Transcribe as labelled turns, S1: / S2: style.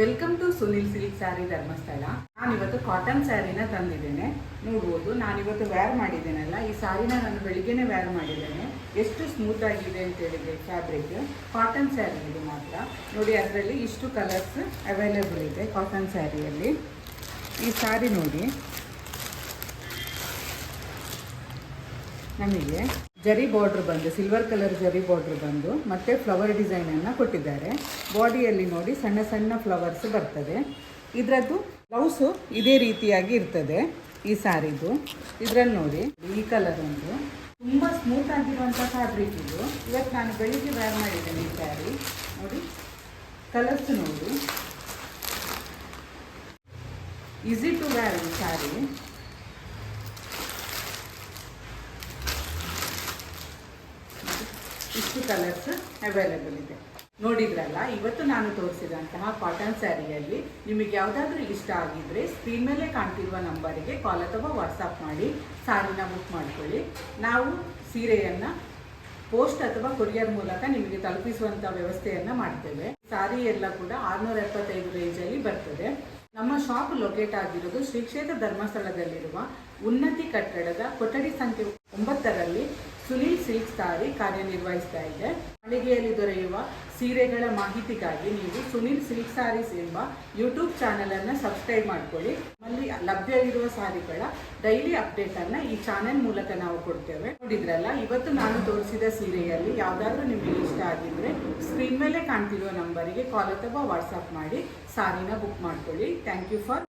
S1: Welcome to Sunil silk sari Dharmasthala. ನಾನಿವತ್ತು cotton ಸ್ಯಾರಿನ ತಂದಿದ್ದೇನೆ. ನೋಡ್ಬೋದು, ನಾನಿವತ್ತು ವೇರ್ ಮಾಡಿದ್ದೇನಲ್ಲ, ಈ ಸ್ಯಾರಿನ ನಾನು ಬೆಳಿಗ್ಗೆನೆ ವೇರ್ ಮಾಡಿದ್ದೇನೆ. ಎಷ್ಟು ಸ್ಮೂತ್ ಆಗಿದೆ ಅಂತ ಹೇಳಿದ್ರೆ ಫ್ಯಾಬ್ರಿಕ್ ಕಾಟನ್ ಸ್ಯಾರಿ ಇದು ಮಾತ್ರ ನೋಡಿ. ಅದರಲ್ಲಿ ಇಷ್ಟು ಕಲರ್ಸ್ ಅವೈಲೇಬಲ್ ಇದೆ ಕಾಟನ್ ಸ್ಯಾರಿಯಲ್ಲಿ. ಈ ಸ್ಯಾರಿ ನೋಡಿ, ನಮಗೆ ಜರಿ ಬಾರ್ಡ್ರ್ ಬಂದು ಸಿಲ್ವರ್ ಕಲರ್ ಜರಿ ಬಾರ್ಡ್ರ್ ಬಂದು ಮತ್ತೆ ಫ್ಲವರ್ ಡಿಸೈನನ್ನು ಕೊಟ್ಟಿದ್ದಾರೆ. ಬಾಡಿಯಲ್ಲಿ ನೋಡಿ ಸಣ್ಣ ಸಣ್ಣ ಫ್ಲವರ್ಸ್ ಬರ್ತದೆ. ಇದರದ್ದು ಬ್ಲೌಸು ಇದೇ ರೀತಿಯಾಗಿ ಇರ್ತದೆ ಈ ಸ್ಯಾರಿದು. ಇದರಲ್ಲಿ ನೋಡಿ ಈ ಕಲರ್ ಒಂದು ತುಂಬ ಸ್ಮೂತ್ ಆಗಿರುವಂಥ ಫ್ಯಾಬ್ರಿಕ್ ಇದು. ಇವತ್ತು ನಾನು ಬೆಳಿಗ್ಗೆ ವೇರ್ ಮಾಡಿದ್ದೇನೆ ಈ ಸ್ಯಾರಿ ನೋಡಿ. ಕಲರ್ಸ್ ನೋಡಿ, ಈಸಿ ಟು ವೇರ್ ಈ ಸ್ಯಾರಿ. ಇಷ್ಟು ಕಲರ್ಸ್ ಅವೈಲೇಬಲ್ ಇದೆ. ನೋಡಿದ್ರಲ್ಲ, ಇವತ್ತು ನಾನು ತೋರಿಸಿದಂತಹ ಕಾಟನ್ ಸ್ಯಾರಿಯಲ್ಲಿ ನಿಮಗೆ ಯಾವುದಾದ್ರೂ ಇಷ್ಟ ಆಗಿದ್ದರೆ ಸ್ಕ್ರೀನ್ ಮೇಲೆ ಕಾಣ್ತಿರುವ ನಂಬರಿಗೆ ಕಾಲ್ ಅಥವಾ ವಾಟ್ಸಪ್ ಮಾಡಿ ಸ್ಯಾರಿನ ಬುಕ್ ಮಾಡ್ಕೊಳ್ಳಿ. ನಾವು ಸೀರೆಯನ್ನು ಪೋಸ್ಟ್ ಅಥವಾ ಕೊರಿಯರ್ ಮೂಲಕ ನಿಮಗೆ ತಲುಪಿಸುವಂಥ ವ್ಯವಸ್ಥೆಯನ್ನು ಮಾಡ್ತೇವೆ. ಸ್ಯಾರಿ ಎಲ್ಲ ಕೂಡ 675 ರೇಂಜಲ್ಲಿ ಬರ್ತದೆ. ನಮ್ಮ ಶಾಪ್ ಲೊಕೇಟ್ ಆಗಿರೋದು ಶ್ರೀ ಕ್ಷೇತ್ರ ಧರ್ಮಸ್ಥಳದಲ್ಲಿರುವ ಉನ್ನತಿ ಕಟ್ಟಡದ ಕೊಠಡಿ ಸಂಖ್ಯೆ 9ರಲ್ಲಿ ಸುನಿಲ್ ಸಿಲ್ಕ್ ಸ್ಯಾರಿ ಕಾರ್ಯನಿರ್ವಹಿಸ್ತಾ ಇದೆ. ಮಳಿಗೆಯಲ್ಲಿ ದೊರೆಯುವ ಸೀರೆಗಳ ಮಾಹಿತಿಗಾಗಿ ನೀವು ಸುನಿಲ್ ಸಿಲ್ಕ್ ಸ್ಯಾರೀಸ್ ಎಂಬ ಯೂಟ್ಯೂಬ್ ಚಾನಲನ್ನು ಸಬ್ಸ್ಕ್ರೈಬ್ ಮಾಡ್ಕೊಳ್ಳಿ. ನಮ್ಮಲ್ಲಿ ಲಭ್ಯ ಇರುವ ಸ್ಯಾರಿಗಳ ಡೈಲಿ ಅಪ್ಡೇಟನ್ನು ಈ ಚಾನೆಲ್ ಮೂಲಕ ನಾವು ಕೊಡ್ತೇವೆ. ನೋಡಿದ್ರಲ್ಲ, ಇವತ್ತು ನಾನು ತೋರಿಸಿದ ಸೀರೆಯಲ್ಲಿ ಯಾವುದಾದ್ರೂ ನಿಮಗೆ ಇಷ್ಟ ಆಗಿದ್ರೆ ಸ್ಕ್ರೀನ್ ಮೇಲೆ ಕಾಣ್ತಿರುವ ನಂಬರಿಗೆ ಕಾಲ್ ಅಥವಾ ವಾಟ್ಸಪ್ ಮಾಡಿ ಸ್ಯಾರಿನ ಬುಕ್ ಮಾಡ್ಕೊಳ್ಳಿ. Thank you for